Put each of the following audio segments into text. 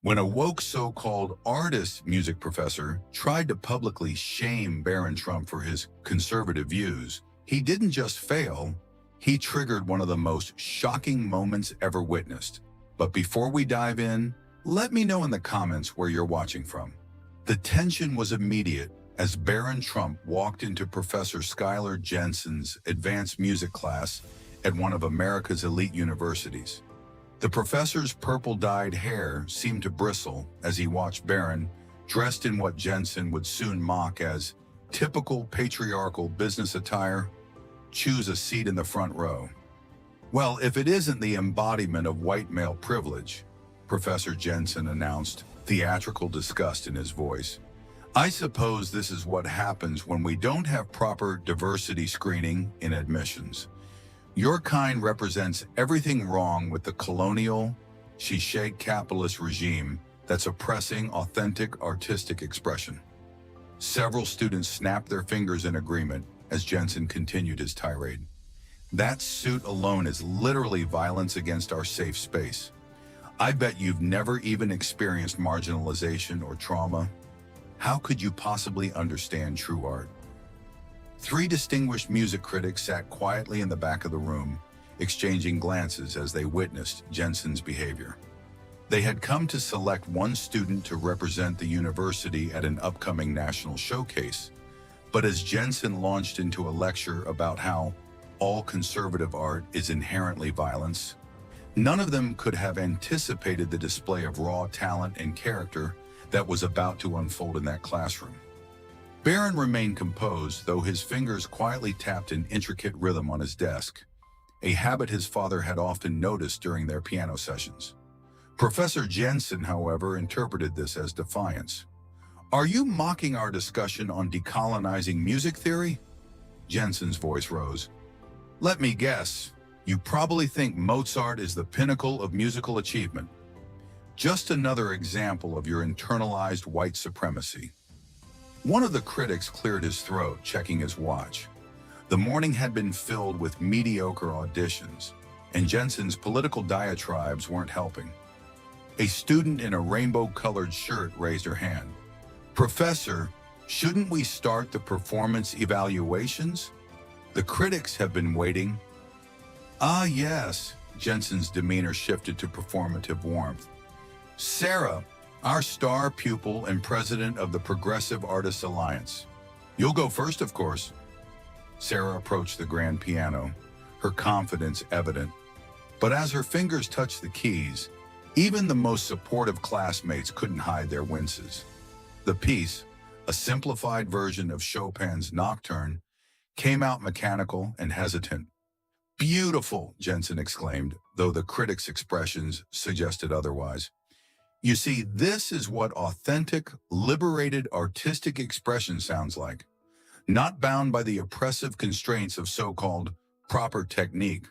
When a woke so-called artist music professor tried to publicly shame Barron Trump for his conservative views, he didn't just fail, he triggered one of the most shocking moments ever witnessed. But before we dive in, let me know in the comments where you're watching from. The tension was immediate as Barron Trump walked into Professor Skylar Jensen's advanced music class at one of America's elite universities. The professor's purple-dyed hair seemed to bristle as he watched Barron, dressed in what Jensen would soon mock as typical patriarchal business attire, choose a seat in the front row. Well, if it isn't the embodiment of white male privilege, Professor Jensen announced, theatrical disgust in his voice. I suppose this is what happens when we don't have proper diversity screening in admissions. Your kind represents everything wrong with the colonial, Shishake capitalist regime that's oppressing authentic artistic expression. Several students snapped their fingers in agreement as Jensen continued his tirade. That suit alone is literally violence against our safe space. I bet you've never even experienced marginalization or trauma. How could you possibly understand true art? Three distinguished music critics sat quietly in the back of the room, exchanging glances as they witnessed Jensen's behavior. They had come to select one student to represent the university at an upcoming national showcase, but as Jensen launched into a lecture about how all conservative art is inherently violence, none of them could have anticipated the display of raw talent and character that was about to unfold in that classroom. Barron remained composed, though his fingers quietly tapped an intricate rhythm on his desk, a habit his father had often noticed during their piano sessions. Professor Jensen, however, interpreted this as defiance. "Are you mocking our discussion on decolonizing music theory?" Jensen's voice rose. "Let me guess, you probably think Mozart is the pinnacle of musical achievement. Just another example of your internalized white supremacy." One of the critics cleared his throat, checking his watch. The morning had been filled with mediocre auditions, and Jensen's political diatribes weren't helping. A student in a rainbow-colored shirt raised her hand. "Professor, shouldn't we start the performance evaluations? The critics have been waiting." "Ah, yes," Jensen's demeanor shifted to performative warmth. "Sarah, our star pupil and president of the Progressive Artists Alliance. You'll go first, of course." Sarah approached the grand piano, her confidence evident. But as her fingers touched the keys, even the most supportive classmates couldn't hide their winces. The piece, a simplified version of Chopin's Nocturne, came out mechanical and hesitant. "Beautiful," Jensen exclaimed, though the critics' expressions suggested otherwise. "You see, this is what authentic, liberated artistic expression sounds like, not bound by the oppressive constraints of so-called proper technique."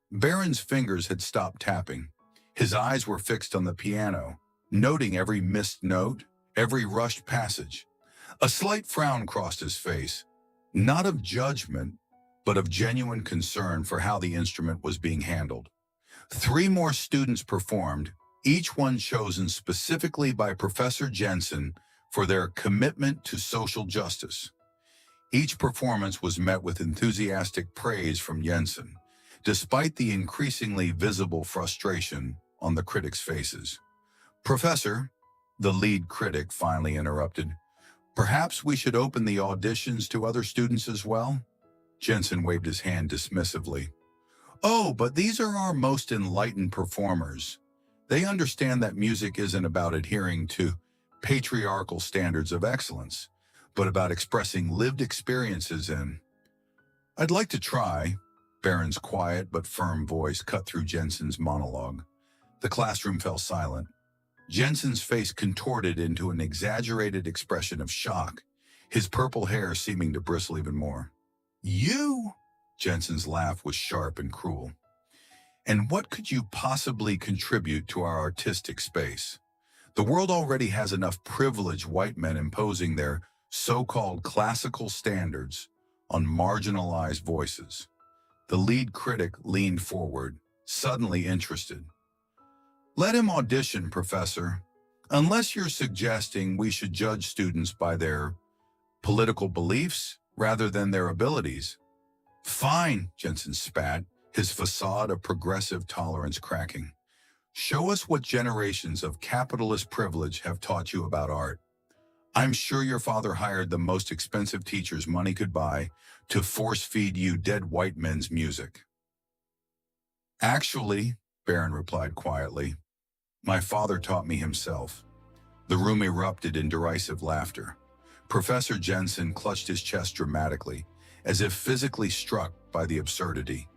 Barron's fingers had stopped tapping. His eyes were fixed on the piano, noting every missed note, every rushed passage. A slight frown crossed his face, not of judgment, but of genuine concern for how the instrument was being handled. Three more students performed, each one chosen specifically by Professor Jensen for their commitment to social justice. Each performance was met with enthusiastic praise from Jensen, despite the increasingly visible frustration on the critics' faces. "Professor," the lead critic finally interrupted, "perhaps we should open the auditions to other students as well?" Jensen waved his hand dismissively. "Oh, but these are our most enlightened performers. They understand that music isn't about adhering to patriarchal standards of excellence, but about expressing lived experiences in—" "I'd like to try," Barron's quiet but firm voice cut through Jensen's monologue. The classroom fell silent. Jensen's face contorted into an exaggerated expression of shock, his purple hair seeming to bristle even more. "You?" Jensen's laugh was sharp and cruel. "And what could you possibly contribute to our artistic space? The world already has enough privileged white men imposing their so-called classical standards on marginalized voices." The lead critic leaned forward, suddenly interested. Let him audition, Professor. Unless you're suggesting we should judge students by their political beliefs rather than their abilities. Fine, Jensen spat, his facade of progressive tolerance cracking. Show us what generations of capitalist privilege have taught you about art. I'm sure your father hired the most expensive teachers money could buy to force-feed you dead white men's music. Actually, Barron replied quietly, my father taught me himself. The room erupted in derisive laughter. Professor Jensen clutched his chest dramatically, as if physically struck by the absurdity.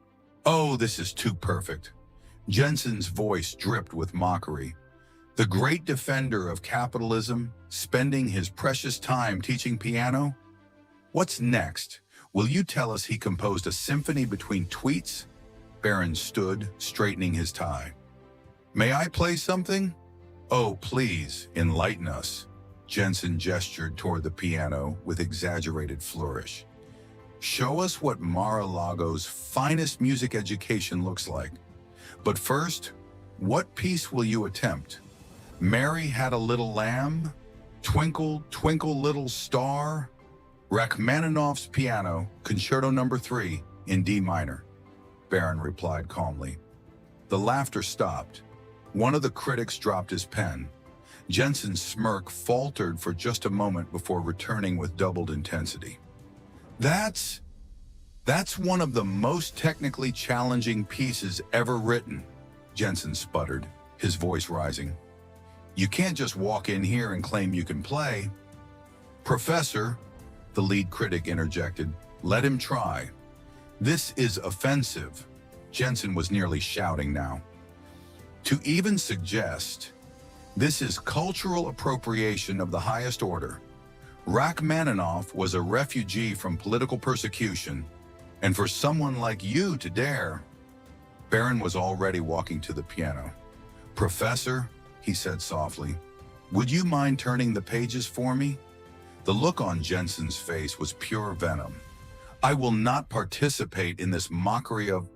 Oh, this is too perfect. Jensen's voice dripped with mockery. The great defender of capitalism, spending his precious time teaching piano? What's next? Will you tell us he composed a symphony between tweets? Barron stood, straightening his tie. May I play something? Oh, please, enlighten us. Jensen gestured toward the piano with exaggerated flourish. Show us what Mar-a-Lago's finest music education looks like. But first, what piece will you attempt? Mary Had a Little Lamb? Twinkle, Twinkle Little Star? Rachmaninoff's Piano, Concerto No. 3, in D minor. Barron replied calmly. The laughter stopped. One of the critics dropped his pen. Jensen's smirk faltered for just a moment before returning with doubled intensity. That's one of the most technically challenging pieces ever written, Jensen sputtered, his voice rising. You can't just walk in here and claim you can play. Professor, the lead critic interjected, let him try. This is offensive. Jensen was nearly shouting now. To even suggest, this is cultural appropriation of the highest order. Rachmaninoff was a refugee from political persecution, and for someone like you to dare... Barron was already walking to the piano. Professor, he said softly, would you mind turning the pages for me? The look on Jensen's face was pure venom. I will not participate in this mockery of...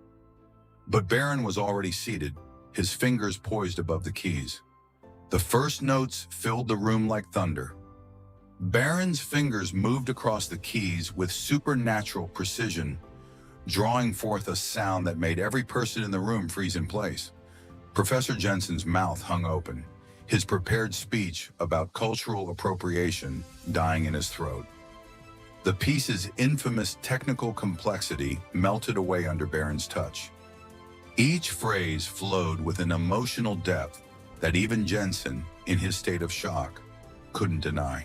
But Barron was already seated, his fingers poised above the keys. The first notes filled the room like thunder. Barron's fingers moved across the keys with supernatural precision, drawing forth a sound that made every person in the room freeze in place. Professor Jensen's mouth hung open, his prepared speech about cultural appropriation dying in his throat. The piece's infamous technical complexity melted away under Barron's touch. Each phrase flowed with an emotional depth that even Jensen, in his state of shock, couldn't deny.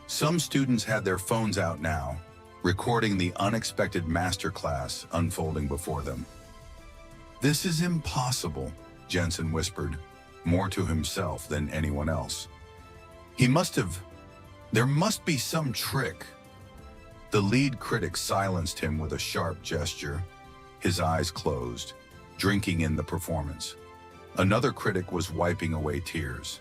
Some students had their phones out now, recording the unexpected masterclass unfolding before them. This is impossible, Jensen whispered, more to himself than anyone else. There must be some trick. The lead critic silenced him with a sharp gesture, his eyes closed, drinking in the performance. Another critic was wiping away tears.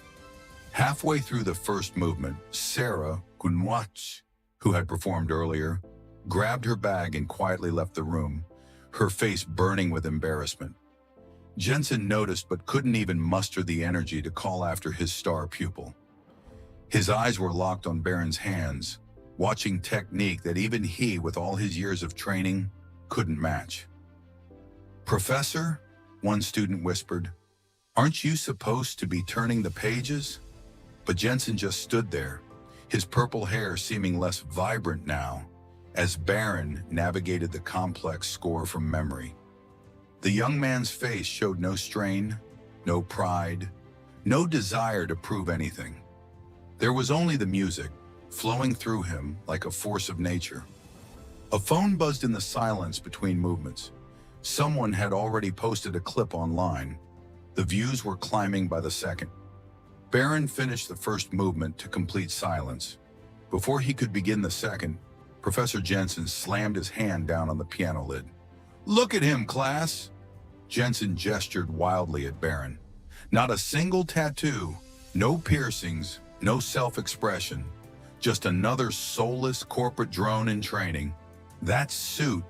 Halfway through the first movement, Sarah Gunwach, who had performed earlier, grabbed her bag and quietly left the room, her face burning with embarrassment. Jensen noticed but couldn't even muster the energy to call after his star pupil. His eyes were locked on Barron's hands, watching technique that even he, with all his years of training, couldn't match. Professor, one student whispered, aren't you supposed to be turning the pages? But Jensen just stood there, his purple hair seeming less vibrant now, as Barron navigated the complex score from memory. The young man's face showed no strain, no pride, no desire to prove anything. There was only the music, flowing through him like a force of nature. A phone buzzed in the silence between movements. Someone had already posted a clip online. The views were climbing by the second. Barron finished the first movement to complete silence. Before he could begin the second, Professor Jensen slammed his hand down on the piano lid. Look at him, class! Jensen gestured wildly at Barron. Not a single tattoo, no piercings, no self-expression. Just another soulless corporate drone in training. That suit,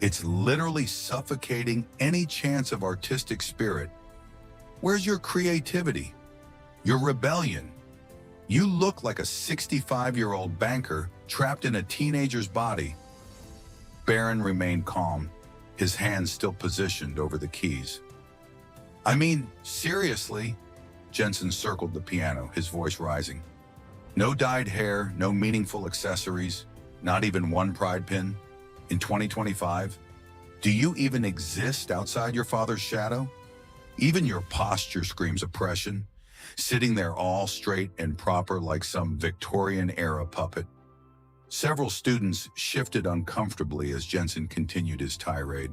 it's literally suffocating any chance of artistic spirit. Where's your creativity? Your rebellion? You look like a 65-year-old banker trapped in a teenager's body. Barron remained calm, his hands still positioned over the keys. I mean, seriously? Jensen circled the piano, his voice rising. No dyed hair, no meaningful accessories, not even one pride pin? In 2025? Do you even exist outside your father's shadow? Even your posture screams oppression, sitting there all straight and proper like some Victorian-era puppet. Several students shifted uncomfortably as Jensen continued his tirade.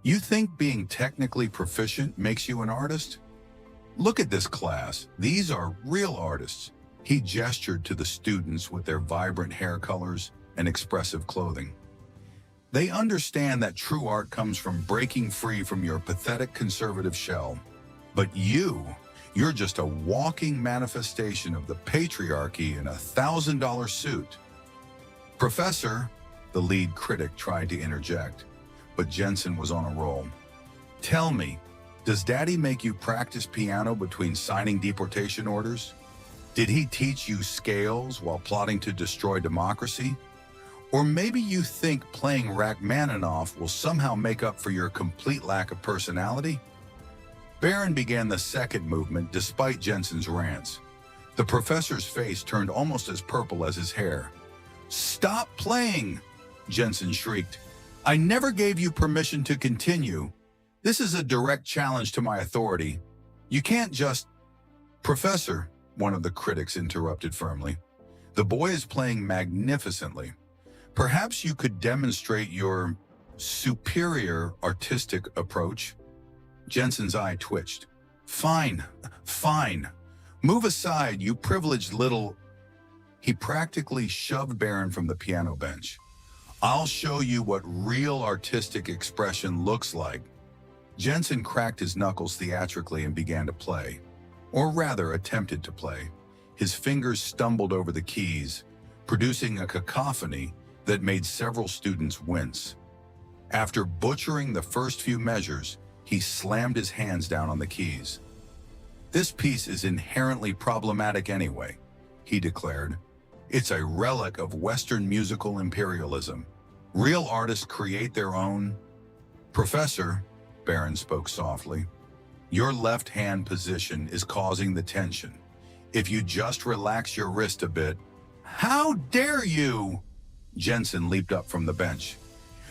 You think being technically proficient makes you an artist? Look at this class. These are real artists. He gestured to the students with their vibrant hair colors and expressive clothing. They understand that true art comes from breaking free from your pathetic conservative shell. But you're just a walking manifestation of the patriarchy in a $1,000 suit. Professor, the lead critic tried to interject, but Jensen was on a roll. Tell me, does Daddy make you practice piano between signing deportation orders? Did he teach you scales while plotting to destroy democracy? Or maybe you think playing Rachmaninoff will somehow make up for your complete lack of personality? Barron began the second movement despite Jensen's rants. The professor's face turned almost as purple as his hair. Stop playing, Jensen shrieked. I never gave you permission to continue. This is a direct challenge to my authority. You can't just... Professor, one of the critics interrupted firmly. The boy is playing magnificently. Perhaps you could demonstrate your superior artistic approach. Jensen's eye twitched. Fine. Move aside, you privileged little... He practically shoved Barron from the piano bench. I'll show you what real artistic expression looks like. Jensen cracked his knuckles theatrically and began to play. Or rather, attempted to play. His fingers stumbled over the keys, producing a cacophony that made several students wince. After butchering the first few measures, he slammed his hands down on the keys. This piece is inherently problematic anyway, he declared. It's a relic of Western musical imperialism. Real artists create their own... Professor, Barron spoke softly, your left-hand position is causing the tension. If you just relax your wrist a bit... How dare you? Jensen leaped up from the bench.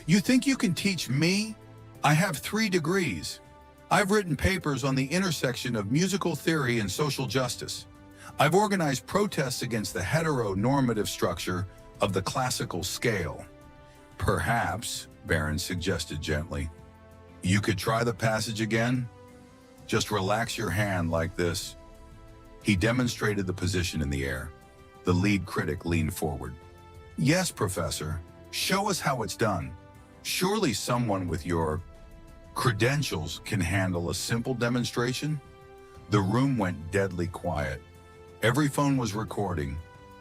You think you can teach me? I have 3 degrees. I've written papers on the intersection of musical theory and social justice. I've organized protests against the heteronormative structure of the classical scale. Perhaps, Barron suggested gently, you could try the passage again? Just relax your hand like this. He demonstrated the position in the air. The lead critic leaned forward. Yes, Professor. Show us how it's done. Surely someone with your credentials can handle a simple demonstration? The room went deadly quiet. Every phone was recording.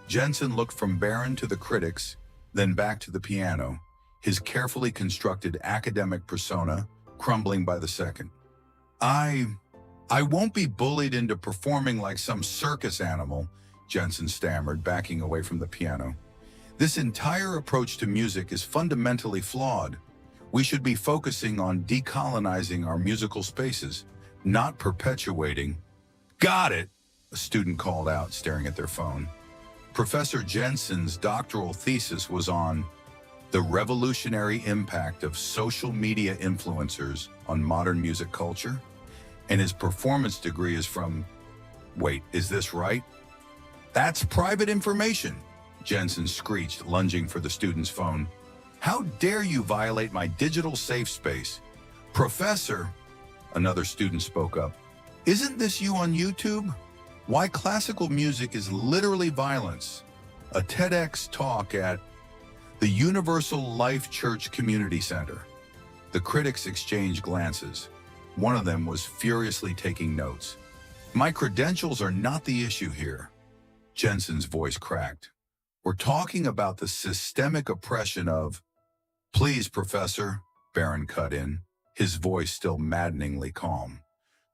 Jensen looked from Barron to the critics, then back to the piano, his carefully constructed academic persona crumbling by the second. I won't be bullied into performing like some circus animal, Jensen stammered, backing away from the piano. This entire approach to music is fundamentally flawed. We should be focusing on decolonizing our musical spaces, not perpetuating. Got it, a student called out, staring at their phone. Professor Jensen's doctoral thesis was on the revolutionary impact of social media influencers on modern music culture, and his performance degree is from... Wait, is this right? That's private information, Jensen screeched, lunging for the student's phone. How dare you violate my digital safe space? Professor, another student spoke up. Isn't this you on YouTube? Why classical music is literally violence. A TEDx talk at the Universal Life Church Community Center. The critics exchanged glances. One of them was furiously taking notes. My credentials are not the issue here. Jensen's voice cracked. We're talking about the systemic oppression of... Please, Professor, Barron cut in, his voice still maddeningly calm.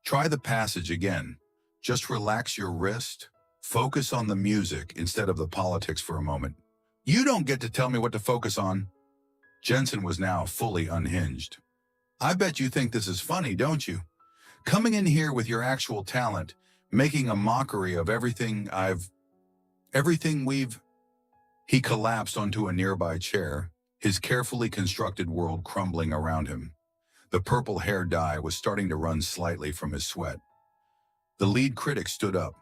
Try the passage again. Just relax your wrist. Focus on the music instead of the politics for a moment. You don't get to tell me what to focus on. Jensen was now fully unhinged. I bet you think this is funny, don't you? Coming in here with your actual talent, making a mockery of everything we've... He collapsed onto a nearby chair, his carefully constructed world crumbling around him. The purple hair dye was starting to run slightly from his sweat. The lead critic stood up.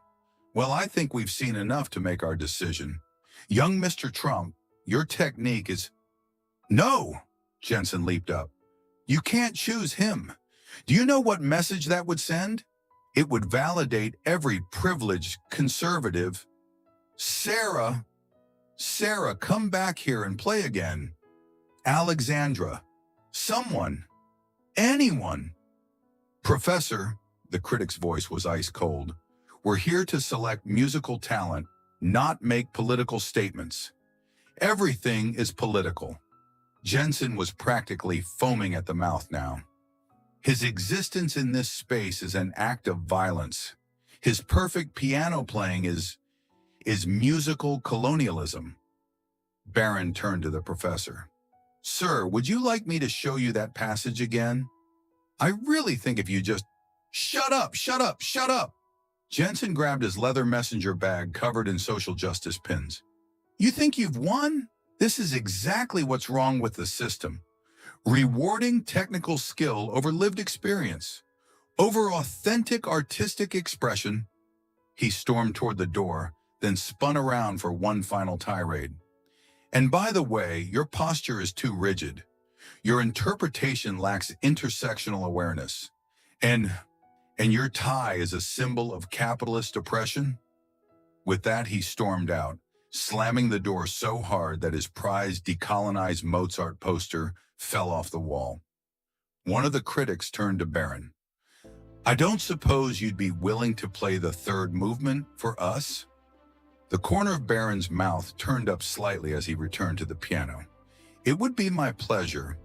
Well, I think we've seen enough to make our decision. Young Mr. Trump, your technique is... No! Jensen leaped up. You can't choose him. Do you know what message that would send? It would validate every privileged conservative. Sarah, come back here and play again. Alexandra, someone, anyone. Professor, the critic's voice was ice cold. We're here to select musical talent, not make political statements. Everything is political. Jensen was practically foaming at the mouth now. His existence in this space is an act of violence. His perfect piano playing is musical colonialism. Barron turned to the professor. Sir, would you like me to show you that passage again? I really think if you just... Shut up! Jensen grabbed his leather messenger bag covered in social justice pins. You think you've won? This is exactly what's wrong with the system. Rewarding technical skill over lived experience, over authentic artistic expression. He stormed toward the door, then spun around for one final tirade. And by the way, your posture is too rigid. Your interpretation lacks intersectional awareness. And your tie is a symbol of capitalist oppression? With that, he stormed out, slamming the door so hard that his prized decolonized Mozart poster fell off the wall. One of the critics turned to Barron. I don't suppose you'd be willing to play the third movement for us? The corner of Barron's mouth turned up slightly as he returned to the piano. It would be my pleasure,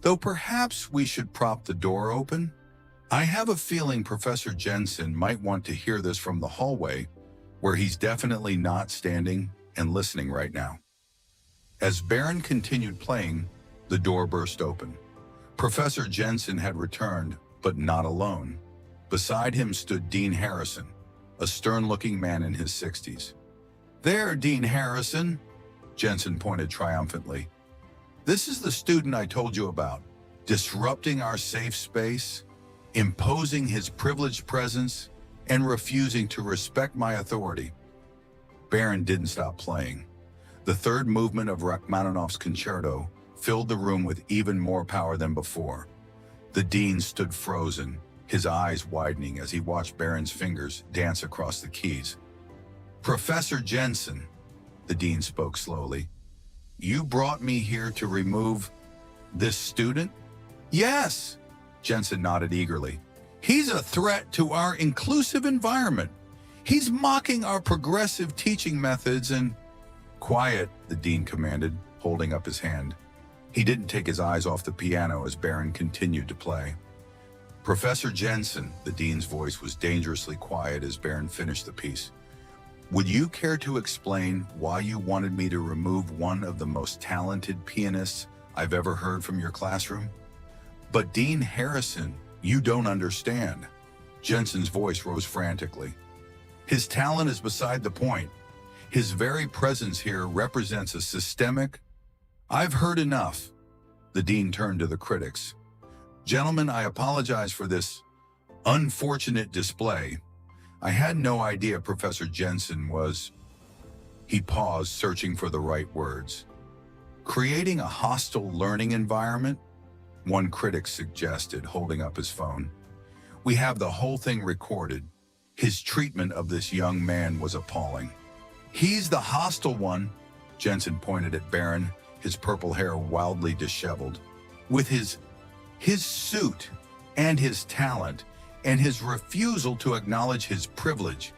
though perhaps we should prop the door open? I have a feeling Professor Jensen might want to hear this from the hallway, where he's definitely not standing and listening right now. As Barron continued playing, the door burst open. Professor Jensen had returned, but not alone. Beside him stood Dean Harrison, a stern-looking man in his 60s. There, Dean Harrison, Jensen pointed triumphantly. This is the student I told you about, disrupting our safe space, imposing his privileged presence, and refusing to respect my authority. Barron didn't stop playing. The third movement of Rachmaninoff's concerto filled the room with even more power than before. The dean stood frozen, his eyes widening as he watched Barron's fingers dance across the keys. Professor Jensen, the dean spoke slowly, you brought me here to remove this student? Yes, Jensen nodded eagerly. He's a threat to our inclusive environment. He's mocking our progressive teaching methods and... Quiet, the dean commanded, holding up his hand. He didn't take his eyes off the piano as Barron continued to play. Professor Jensen, the dean's voice was dangerously quiet as Barron finished the piece. Would you care to explain why you wanted me to remove one of the most talented pianists I've ever heard from your classroom? But Dean Harrison, you don't understand. Jensen's voice rose frantically. His talent is beside the point. His very presence here represents a systemic... I've heard enough. The dean turned to the critics. Gentlemen, I apologize for this unfortunate display. I had no idea Professor Jensen was... He paused, searching for the right words. Creating a hostile learning environment? One critic suggested, holding up his phone. We have the whole thing recorded. His treatment of this young man was appalling. He's the hostile one, Jensen pointed at Barron, his purple hair wildly disheveled. With his suit and his talent and his refusal to acknowledge his privilege.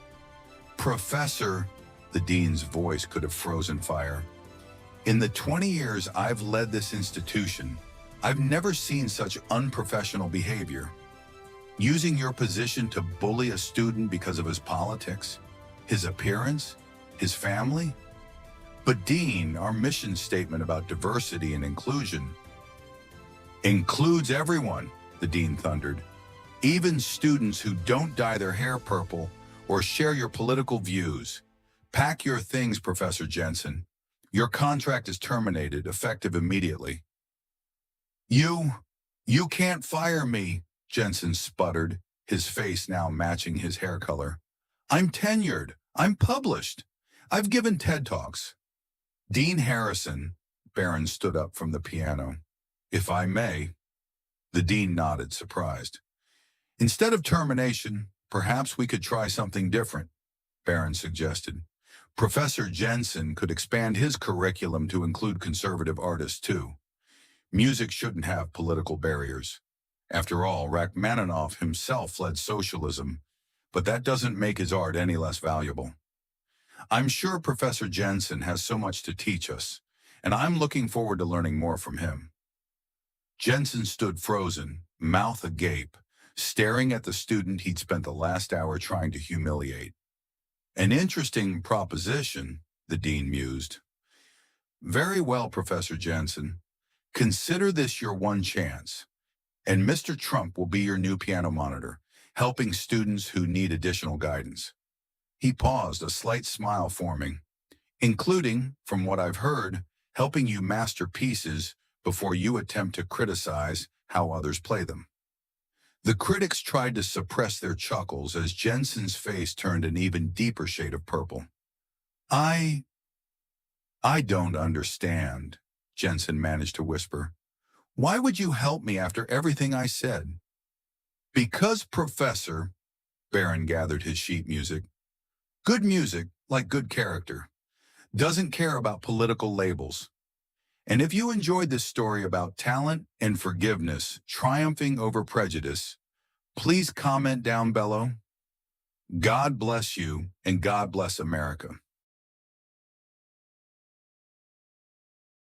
Professor, the dean's voice could have frozen fire. In the 20 years I've led this institution, I've never seen such unprofessional behavior. Using your position to bully a student because of his politics, his appearance, his family? But Dean, our mission statement about diversity and inclusion includes everyone, the dean thundered. Even students who don't dye their hair purple or share your political views. Pack your things, Professor Jensen. Your contract is terminated, effective immediately. You can't fire me, Jensen sputtered, his face now matching his hair color. I'm tenured. I'm published. I've given TED Talks. Dean Harrison, Barron stood up from the piano. If I may. The dean nodded, surprised. Instead of termination, perhaps we could try something different, Barron suggested. Professor Jensen could expand his curriculum to include conservative artists, too. Music shouldn't have political barriers. After all, Rachmaninoff himself led socialism, but that doesn't make his art any less valuable. I'm sure Professor Jensen has so much to teach us, and I'm looking forward to learning more from him. Jensen stood frozen, mouth agape, staring at the student he'd spent the last hour trying to humiliate. An interesting proposition, the dean mused. Very well, Professor Jensen. Consider this your one chance, and Mr. Trump will be your new piano monitor, helping students who need additional guidance. He paused, a slight smile forming, including, from what I've heard, helping you master pieces before you attempt to criticize how others play them. The critics tried to suppress their chuckles as Jensen's face turned an even deeper shade of purple. I don't understand, Jensen managed to whisper. Why would you help me after everything I said? Because, Professor, Barron gathered his sheet music. Good music, like good character, doesn't care about political labels. And if you enjoyed this story about talent and forgiveness triumphing over prejudice, please comment down below. God bless you, and God bless America.